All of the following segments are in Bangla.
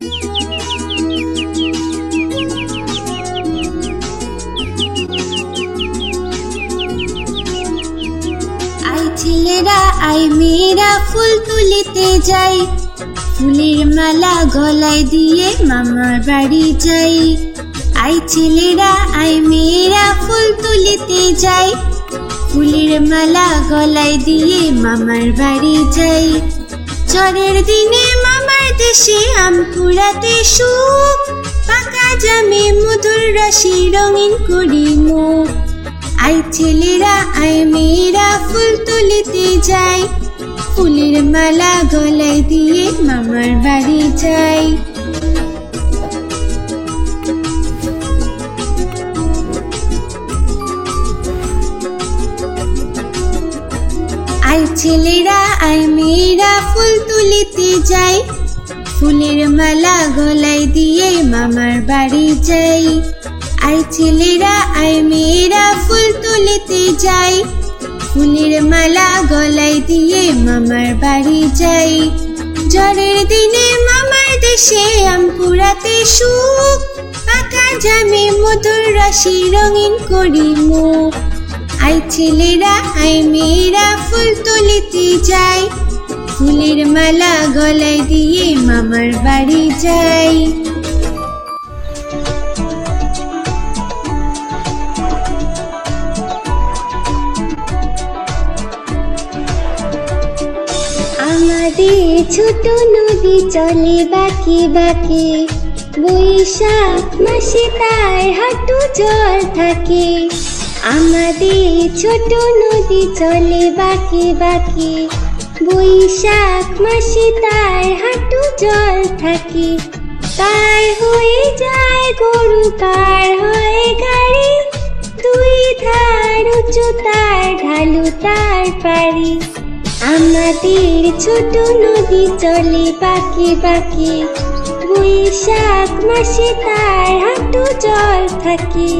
আই ছেলেরা আই মেয়েরা ফুল তুলিতে যাই, ফুলের মালা গলায় দিয়ে মামার বাড়ি যাই। আই ছেলেরা আই মেয়েরা ফুল তুলিতে যাই, ফুলের মালা গলায় দিয়ে মামার বাড়ি যাই। ঝড়ের দিনে মামার দেশে আম কুড়াতে সুখ, পাকা জামে মধুর রসে রঙিন করি মুখ। আই ছেলেরা আই মেয়েরা ফুল তুলিতে যাই, ফুলের মালা গলায় দিয়ে মামার বাড়ি যাই। আই ছেলেরা আই মেয়েরা ফুল তুলিতে যাই, ফুলের মালা গলায় দিয়ে মামার বাড়ি যাই। আই ছেলেরা আই মেয়েরা ফুল তুলিতে যাই, ফুলের মালা গলায় দিয়ে মামার বাড়ি যাই। ঝড়ের দিনে মামার দেশে আম কুড়াতে সুখ, পাকা জামে মধুর রসে রঙিন করি মুখ। আই ছেলেরা আই মেয়েরা ফুল তুলিতে যাই, ফুলের মালা গলায় দিয়ে মামার বাড়ি যাই। আমাদের ছোট নদী চলে বাঁকে বাঁকে, বৈশাখ মাসে তার হাঁটু জল থাকে। আমাদের ছোট নদী চলে বাঁকে বাঁকে, বৈশাখ মাসে তার হাঁটু জল থাকে। পার হয়ে যায় গরু, পার হয়ে গাড়ি, দুই ধার উঁচু তার ঢালু তার পারি। আমাদের ছোট নদী চলে বাঁকে বাঁকে, বৈশাখ মাসে তার হাঁটু জল থাকে।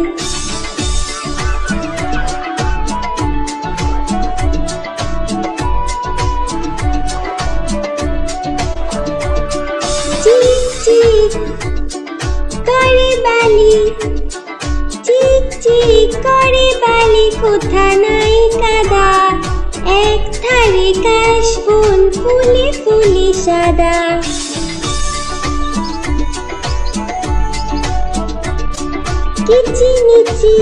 চিক চিক করে বালি, চিক চিক করে বালি, কোথা নাই কাদা, এক ধারে কাশবন ফুলে ফুলে সাদা। কিচিমিচি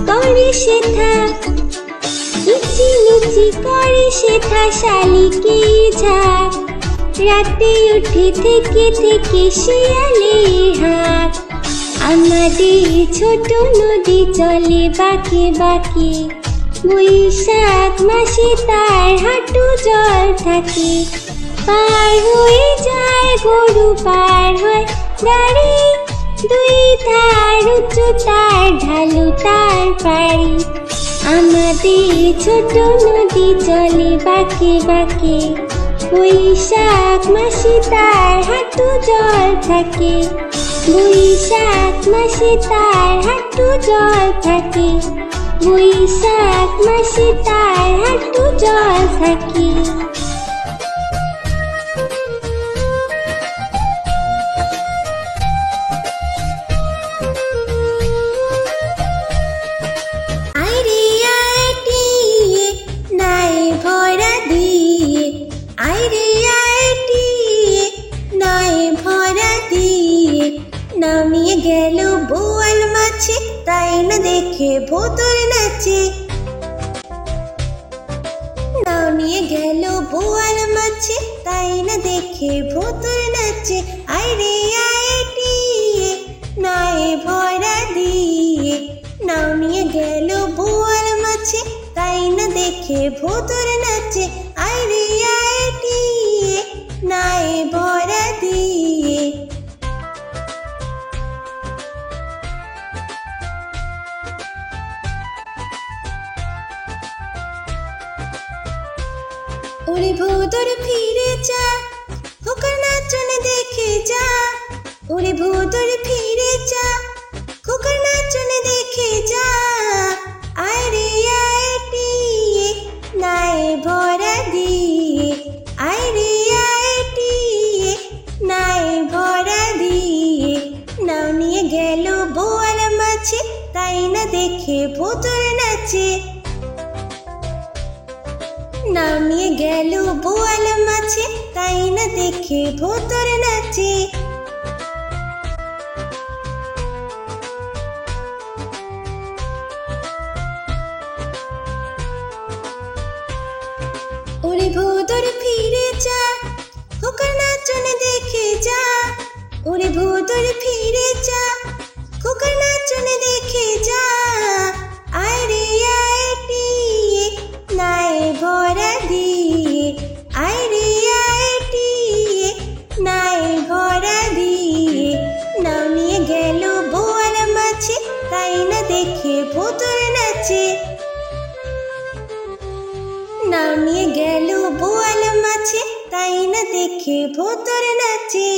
করে শেঠা, কিচিমিচি করে শেঠা শালিকের ঝাঁক, রাতে উঠে থেকে থেকে শিয়ালের হাঁক। আমাদের ছোট নদী চলে বাঁকে বাঁকে, বৈশাখ মাসে তার হাঁটু জল থাকে। পার হয়ে যায় গরু, পার হয় গাড়ি, দুই ধার উঁচু তার ঢালু তার পারি। আমাদের ছোট নদী চলে বাঁকে বাঁকে, বৈশাখ মাসে তার হাঁটু জল থাকে। বৈশাখ মাসে তার হাঁটু জল থাকে, বৈশাখ মাসে তার হাঁটু জল থাকে। আইরে আইটিয়ে নাই ভরা দিয়ে, আইরে আইটিয়ে নাই ভরা দিয়ে, নামিয়ে গেল বোয়াল মাছে, তাই না দেখে ভোতর নাচে। নামিয়ে গেল বোয়াল মাছে, তাই না দেখে ভোতর নাচে। আইরে আইটিয়ে নাই ভরা দিয়ে, নামিয়ে গেল বোয়াল মাছে, তাই না দেখে ভোতর নাচে। আইরে আইটিয়ে নাই ভরা দিয়ে। ওরে ভোতর ফিরে যা, খোকার নাচন দেখে যা। ওরে ভোতর ফিরে যা, খোকার নাচন দেখে যা। আইরে আইটিয়ে নাই ভরা দিয়ে, আইরে আইটিয়ে নাই ভরা দেখে ভূতর নাচে। নাও নিয়ে গেল বোয়াল মাছে, তাই না দেখে ভূতর নাচে। ওরে ভূতর ফিরে যা, খোকার নাচন দেখে যা। ওরে ভূতর ফিরে যা, খোকার নাচন দেখে যা। আয় রে আয় টিয়ে, নাই ভরা দিয়ে। আয় রে আয় টিয়ে, নাই ভরা দিয়ে। নাও নিয়ে গেল বোয়াল মাছে, তাই না দেখে ভূতর নাচে। নাও নিয়ে গেল বোয়াল মাছে, তাই না দেখে ভূতর নাচে।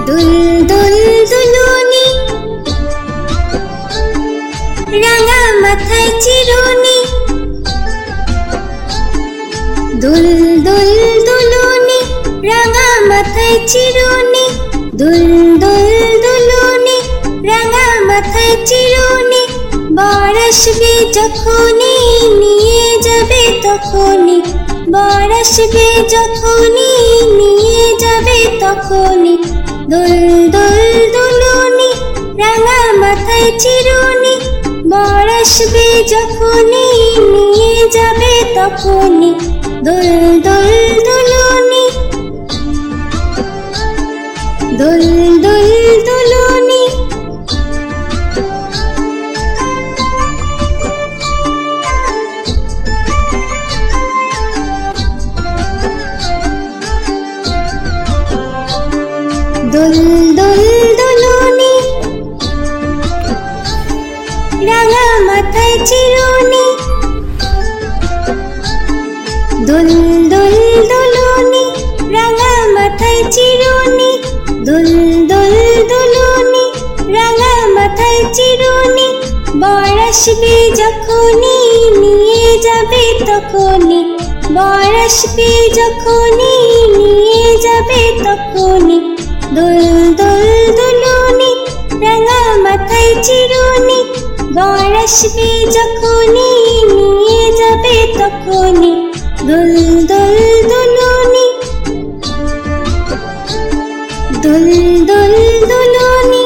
দুল দুল দুলুনি, রাঙা মাথায় চিরুনি। দুল দুল দুলুনি, রাঙা মাথায় চিরুনি। দুল দুল দুলুনি, রাঙা মাথায় চিরুনি। বর আসবে যখনই, নিয়ে যাবে তখনই। বর আসবে যখনই, নিয়ে যাবে তখনই। দুল দুল দুলুনি, রাঙা মাথায় চিরুনি। বর আসবে যখনই, নিয়ে যাবে তখনই। দুল দুল দুলুনি, দুল দুল দুলুনি। দুল দুল দুলুনি, রাঙা মাথায় চিরুনি। দুল দুল দুলুনি, রাঙা মাথায় চিরুনি। দুল দুল দুলুনি, রাঙা মাথায় চিরুনি। বর আসবে যখনই, নিয়ে যাবে তখনই। বর আসবে যখনই, নিয়ে যাবে তখনই। দুল দুল দুলুনি, রাঙা মাথায় চিরুনি। বর আসবে যখনই, নিয়ে যাবে তখনই। দুল দুল দুলুনি, দুল দুল দুলুনি।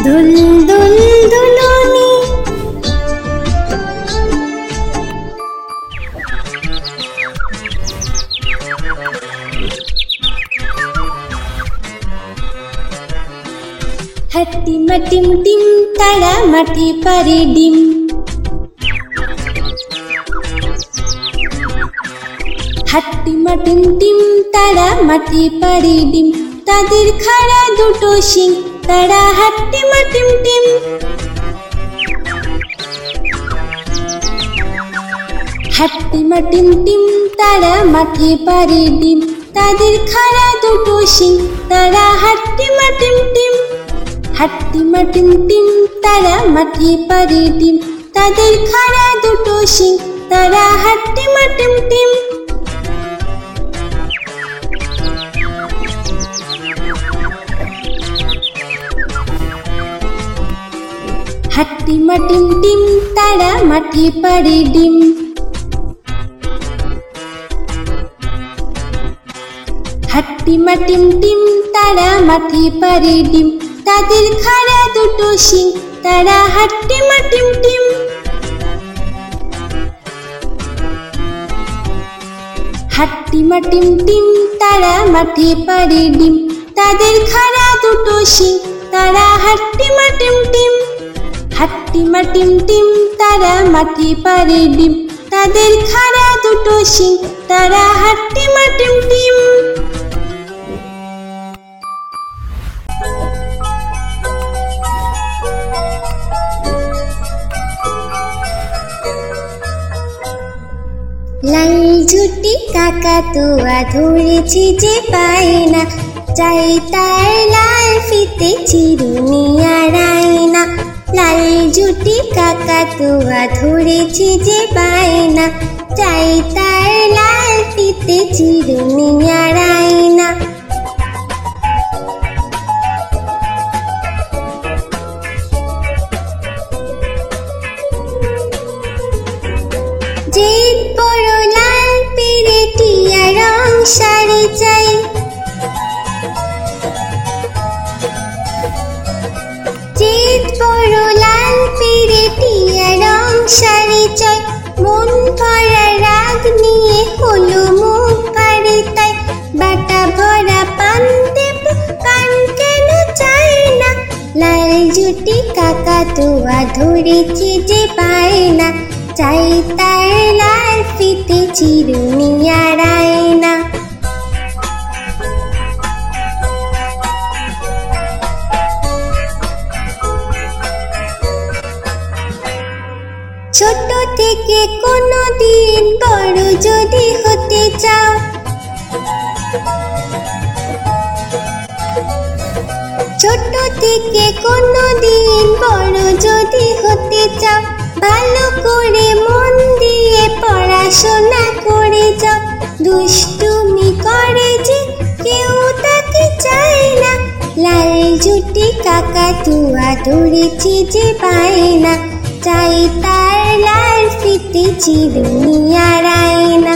দুল দুল দুলুনি। হাট্টিমা টিম টিম, তারা মাঠে পারে ডিম। হাট্টিমা টিম টিম, তারা মাঠে পারে ডিম। তাদের খাড়া দুটো শিং, তারা হাট্টিমা টিম টিম। হাট্টিমা টিম টিম, তারা মাঠে পারে ডিম। তাদের খাড়া দুটো শিং, তারা হাট্টিমা টিম টিম। হাট্টিমা টিম টিম, তারা মাঠে পারে ডিম। তাদের খাড়া দুটো শিং, তারা হাট্টিমা টিম টিম। হাট্টিমা টিম টিম, তারা মাঠে পারে ডিম। হাট্টিমা টিম টিম, তারা মাঠে পারে ডিম। তাদের খাড়া দুটো শিং, তারা হাট্টিমা টিম টিম। হাট্টিমা টিম টিম, তারা মাঠে পারে ডিম। তাদের খাড়া দুটো শিং, তারা হাট্টিমা টিম টিম। হাট্টিমা টিম টিম, তারা মাঠে পারে ডিম। তাদের খাড়া দুটো শিং, তারা হাট্টিমা টিম টিম। লাল ঝুটি কাকাতুয়া ধরেছি যে পায় না, চাই তার লাল ফিতে চিরুনি আর আয়না। লাল জুটি কাকাতুয়া ধরেছে যে বায়না, চাই তার লাল ফিতে চিরুনি আর আয়না। জিদ বড় লাল পেরেটিয়া রং শাড়ি চাই, জিদ বড় লাল পেরেটিয়া রং শাড়ি চাই, মন ভরা রাগ নিয়ে হলো মুখ ভারী তাই, বাটা ভরা পান দেব কান কেন চাই না, লাল জুটি কাকাতুয়া ধরেছে যে বায়না, চাই তার লাল ফিতে চিরুনি আর আয়না। ছোট থেকে কোনোদিন বড় যদি হতে চাও, ছোট থেকে কোনোদিন বড় যদি হতে চাও, ভালো করে মন দিয়ে পড়াশোনা করে যাও, দুষ্টুমি করে যে কেউ তাকে চায় না, লাল জুটি কাকাতুয়া ধরেছে যে বায়না, চাই তার লাল ফিতে চিরুনি আর আয়না,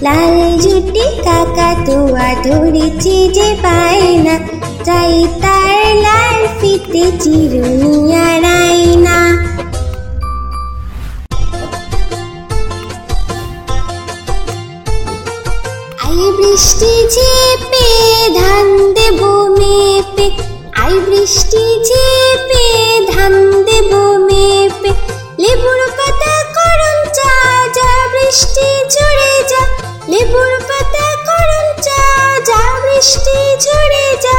লাল জুটি কাকাতুয়া ধরেছে যে বায়না, চাই তার লাল ফিতে চিরুনি আর আয়না। আই বৃষ্টি ঝেপে ধান দেব মেপে, আই বৃষ্টি ঝেপে ধান দেব মেপে, লেবুর পাতা করম চা যা বৃষ্টি ঝরে যা, লেবুর পাতা করম চা যা বৃষ্টি ঝরে যা।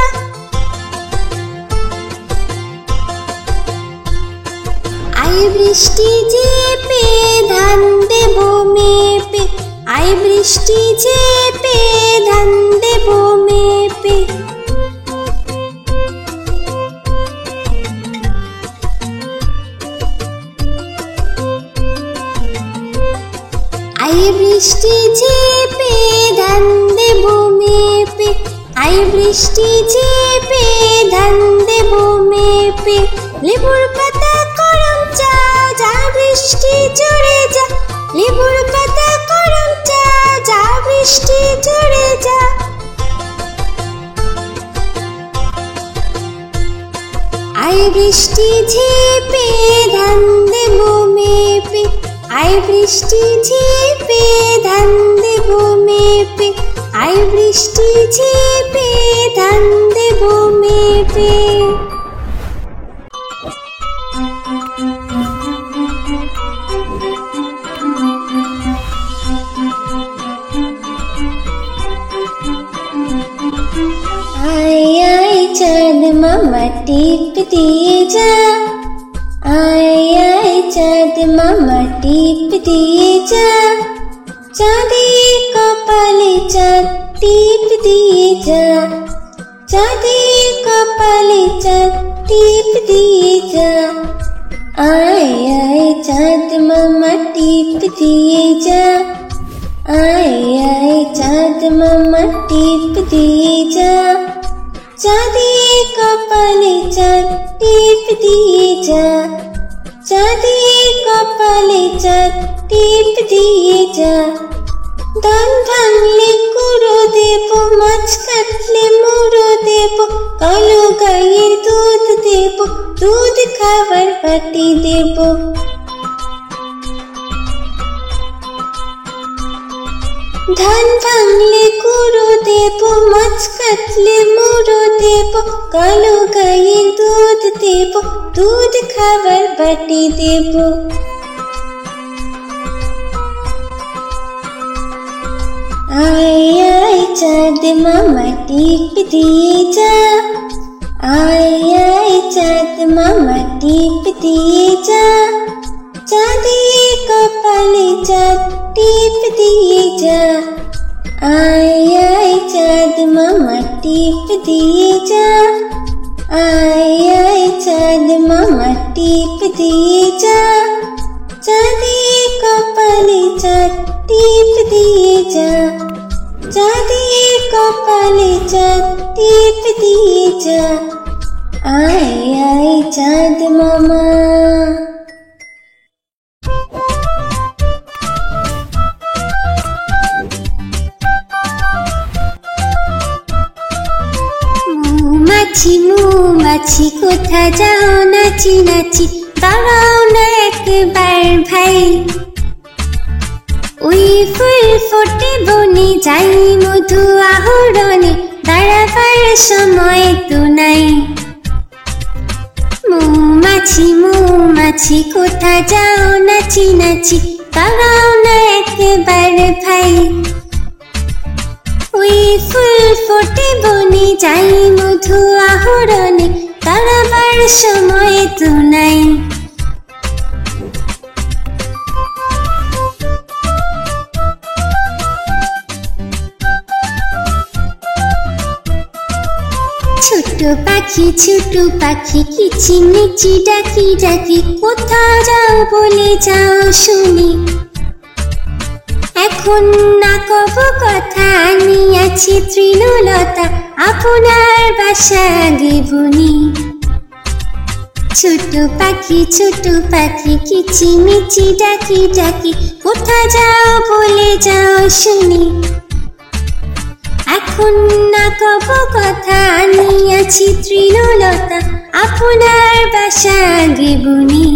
আই বৃষ্টি ঝেপে ধান দেব মেপে, আই বৃষ্টি ঝেপে ধান দেব মেপে। আই বৃষ্টি ঝেপে ধান দেব মেপে, আই বৃষ্টি ঝেপে ধান দেব মেপে, লেবুর পাতা করম চা যা বৃষ্টি ঝরে যা, লেবুর পাতা করম চা যা বৃষ্টি ঝরে যা। আই বৃষ্টি ঝেপে ধান দেব মেপে, আই বৃষ্টি ঝেপে ধান দেব মেপে, আই বৃষ্টি ঝেপে ধান দেব মেপে। আয় আয় চাঁদ মামা টিপ দিয়ে যা, আয় আয় চাঁদ মামা টিপ দিয়ে যা, চাঁদের কপালে চাঁদ টিপ দিয়ে যা, চাঁদের কপালে চাঁদ টিপ দিয়ে যা। আয় আয় চাঁদ মামা টিপ দিয়ে যা, আয় আয় চাঁদ মামা টিপ দিয়ে যা, চাঁদের কপালে চাঁদ টিপ দিয়ে যা, চাঁদের কপালে চাঁদ টিপ দিয়ে যা। ধান ভাঙলে কুড়ো দেব, মাছ কাটলে মুড়ো দেব, কালো গাইয়ের দুধ দেব, দুধ খাবার বাটি দেব। ধান ভাঙলে কুড়ো দেব, মাছ কাটলে মুড়ো দেব, কালো গাইয়ের দুধ দেব, দুধ খাবার বাটি দেব। আয় আয় চাঁদ মামা টিপ দিয়ে যা, আয় আয় চাঁদ মামা টিপ দিয়ে যা, চাঁদের কপালে চাঁদ টিপ দিয়ে যা। আয় আয় চাঁদ মামা টিপ দিয়ে যা, आय आय चाँद मामा टीप दिए जा, चाँदिए कपाले चाँद टीप दिए जा, चाँदिए कपाले चाँद टीप दिए जा, आय आय चाँद मामा। মৌমাছি কোথা যাও নাচি নাচি, দাঁড়াও না একবার ভাই। ওই ফুল ফোটে বনে যাই মধু আহরণে, দাঁড়াবার সময় তো নাই। মৌমাছি কোথা যাও নাচি নাচি, দাঁড়াও না একবার ভাই। ওই ফুল ফোটে বনে যাই মধু আহরণে, দাঁড়াবার সময় তো নাই। ছোট পাখি কিচিমিচি ডাকি ডাকি, কোথাও যাও বলে যাও শুনি। এখন না কব কথা আনিয়াছি তৃণলতা, আপনার বাসা আগে বুনি। ছোট পাখি কিচিমিচি ডাকি ডাকি, কোথা যাও বলে যাও শুনি। এখন না কব কথা আনিয়াছি তৃণলতা, আপনার বাসা আগে বুনি।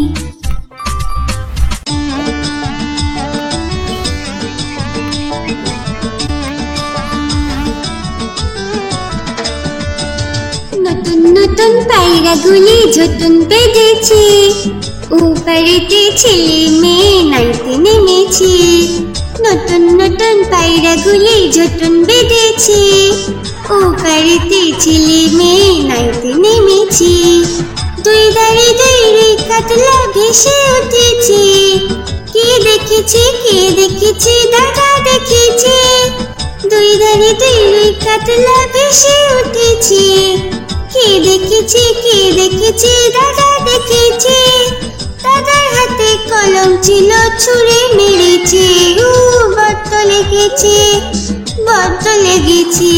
নতুন পায়রাগুলি ঝুটুন বেঁধেছে, ওপারেতে ছেলে মেয়ে নাইতে নেমেছে। নতুন পায়রাগুলি ঝুটুন বেঁধেছে, ওপারেতে ছেলে মেয়ে নাইতে নেমেছে। দুই ধারে দুই কাতলা ভেসে উঠেছে, কে দেখেছে দাদা দেখেছে। দুই ধারে দুই কাতলা ভেসে উঠেছে, কে দেখেছে দাদা দেখেছে। দাদার হাতে কলম ছিল ছুঁড়ে মেরেছে, বড্ড লেগেছে।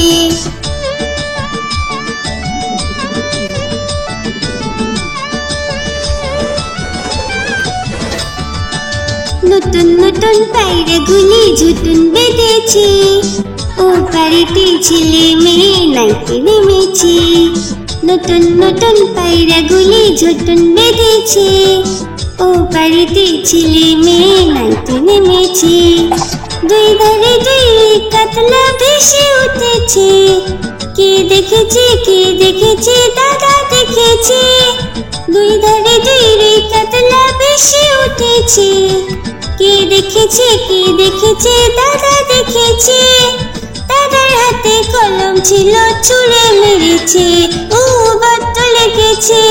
নতুন পায়রাগুলি ঝুটুন বেঁধেছে, ওপারেতে ছেলে মেয়ে নাইতে নেমেছে। নতুন পায়রাগুলি ঝুটুন বেঁধেছে, ওপারেতে ছেলে মেয়ে নাইতে নেমেছে। দুই ধারে দুই কাতলা ভেসে উঠেছে, কে দেখেছে দাদা দেখেছে। দুই ধারে দুই কাতলা ভেসে উঠেছে, কে দেখেছে দাদা দেখেছে। দাদার হাতে কলম ছিল ছুঁড়ে মেরেছে, বড্ড লেগেছে।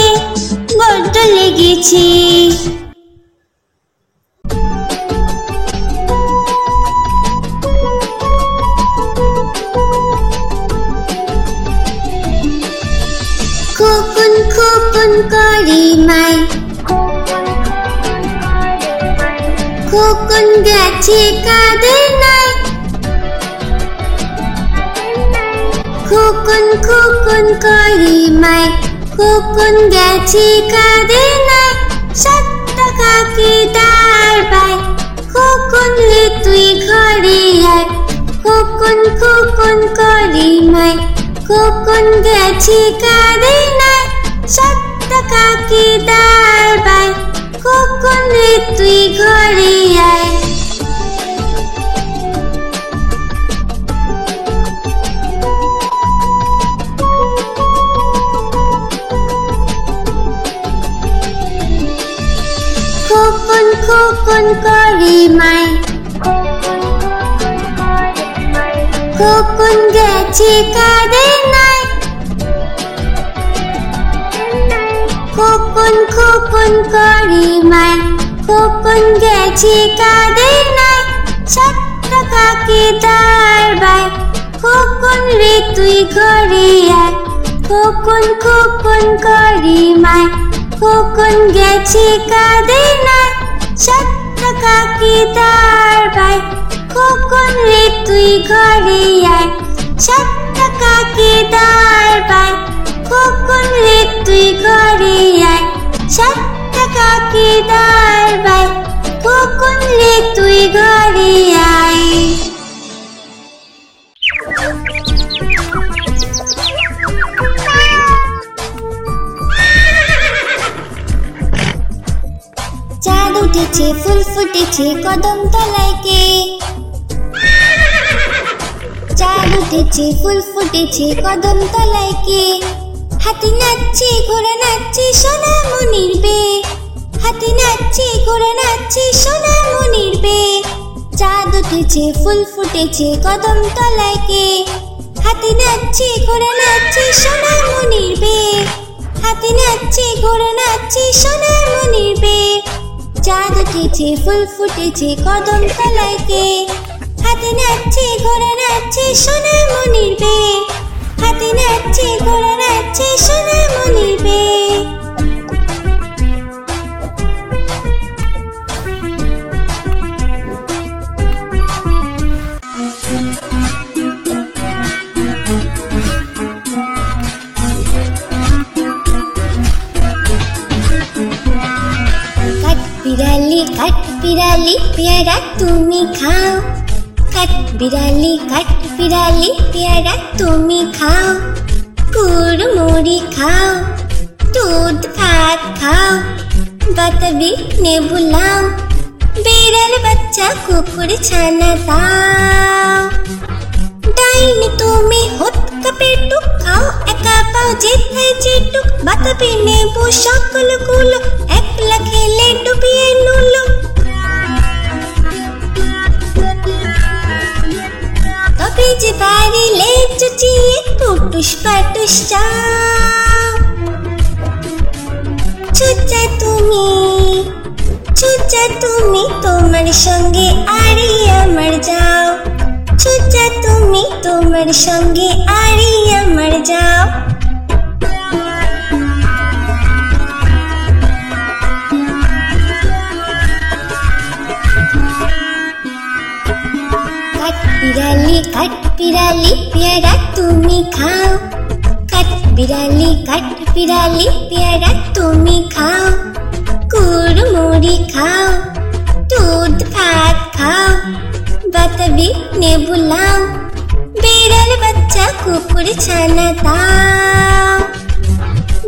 খোকন করে মাই, খোকন গেছে কাদের নাই। খোকন করে মাই, খোকন গেছে কাদের নাই। 7 টাকাকে দাঁড় পাই, খোকন রে তুই ঘরে আয়। খোকন করে মাই, খোকন গেছে কাদের নাই। 7 টাকাকে দাঁড় পাই, খোকন রে তুই ঘরে আয়। খোকন করে মাই, খোকন গেছে কাদের নাই। খোকন করে মাই, খোকন গেছে কাদের নাই। 7 টাকাকে দাঁড় পাই, খোকন রে তুই ঘরে আয়। খোকন খোকন করে মায়, খোকন গেছে কাঁদে না, 7 টাকা কি তার ভাই, খোকন রে তুই ঘরে আয়, 7 টাকা কি তার ভাই, খোকন রে তুই ঘরে আয়, 7 টাকা কি তার ভাই, খোকন রে তুই ঘরে আয়। চাঁদ উঠেছে ফুল ফুটেছে কদম তলায় কে, চাঁদ উঠেছে ফুল ফুটেছে কদম তলায় কে, হাতি নাচছে ঘোড়া নাচছে সোনামণির বে, হাতি নাচছে ঘোড়া নাচছে সোনামণির বে, চাঁদ উঠেছে ফুল ফুটেছে কদম তলায় কে, হাতি নাচছে ঘোড়া নাচছে সোনামণির বে, হাতি নাচছে ঘোড়া নাচছে সোনামণির বে, চাঁদ উঠেছে ফুল ফুটেছে কদম তলায় কে, হাতি নাচছে ঘোড়া নাচছে সোনামণির বে, হাতি নাচছে ঘোড়া নাচছে সোনামণির বে। কাঠবিড়ালি পেয়ারা তুমি খাও, কাঠবিড়ালি পেয়ারা তুমি খাও, কুড়মুড়ি খাও, দুধ ভাত খাও, বাতাবি নেবু লাও, বিড়াল বাচ্চা কুকুর ছানা দাও, ডাইনি তুমি হতকা পেটুক খাও, একা পাও যেথায় যেটুক, বাতাবি নেবু সকলগুলো একলা খেলে ডুবিয়ে নুলো, তবে যে বাড়িলে চুচিয়ে পুটুস পাটুস চাও, চুচা তুমি তোমার সঙ্গে আরি আমার যাও, চুচা তুমি তোমার সঙ্গে আরি আমার যাও। কাঠবিড়ালি পেয়ারা তুমি খাও, কাঠবিড়ালি পেয়ারা তুমি খাও, কুড়মুড়ি খাও, দুধ ভাত খাও, বাতাবি নেবু লাও, বিড়াল বাচ্চা কুকুর ছানা দাও,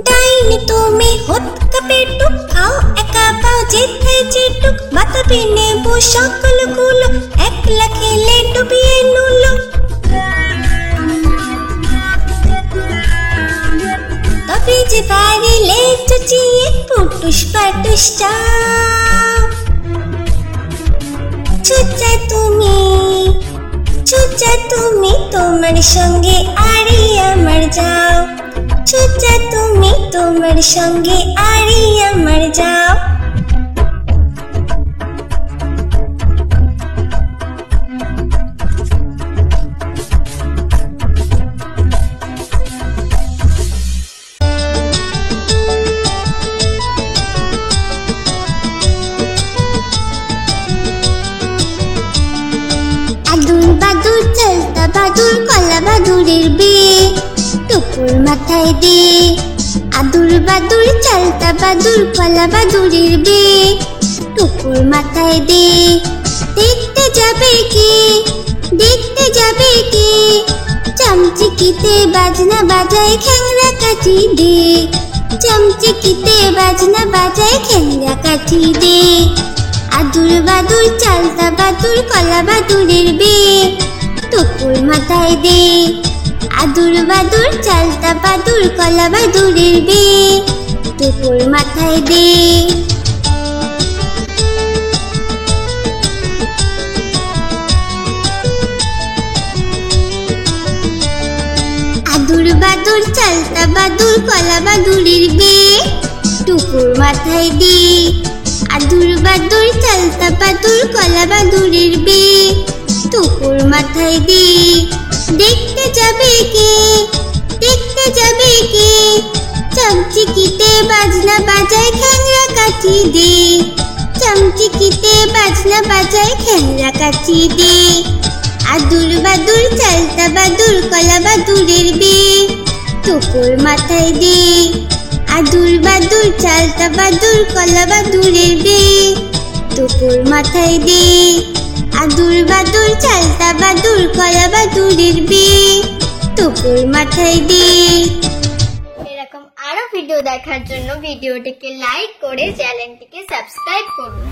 ডাইনি তুমি হতকা পেটুক খাও, একা পাও যেথায় যেটুক, বাতাবি নেবু সকলগুলো একলা খেলে ডুবিয়ে নুলো, তবে যে বাড়িলে চুচিয়ে পুটুস পাটুস চাও, চুচা তুমি তোমার সঙ্গে আরি আমার যাও, চুচা তুমি তোমার সঙ্গে আরি আমার যাও। বাদুর চলতা বাদুর কলা বাদুরের বে, টুকুর মাথায় দে, আদুর বাদুর চলতা বাদুর কলা বাদুরের বে, টুকুর মাথায় দে, দেখতে যাবে কে, দেখতে যাবে কে, চামচিকিতে বাজনা বাজায় খ্যাংরা কাঠি দে, চামচিকিতে বাজনা বাজায় খ্যাংরা কাঠি দে, আদুর বাদুর চালতা বাদুর কলা বাদুরের বে, টুকুর মাথায় দে, আদুর বাদুর চালতা বাদুর কলা বাদুরের বে, টুকুর মাথায় দে। আদুর বাদুর চালতা বাদুর কলা বাদুরের বে, টুকুর মাথায় দে, আদুর বাদুর চালতা বাদুর কলা বাদুরের বে, টুকুর মাথায় দে, দেখতে যাবে কে, দেখতে যাবে কে? চমচিকিতে বাজনা বাজায় খ্যাংরা কাঠি দে, চমচিকিতে বাজনা বাজায় খ্যাংরা কাঠি দে। আদুর বাদুর চালতা বাদুর কলা বাদুরের বে, টুকুর মাথায় দে। আদুর বাদুর চালতা বাদুর কলা বাদুরের বে, টুকুর মাথায় দে। আদুর বাদুর চালতা বাদুর কলা বাদুরের বে, টুকুর মাথায় দে। এরকম আরো ভিডিও দেখার জন্য ভিডিওটিকে লাইক করে চ্যানেলটিকে সাবস্ক্রাইব করুন।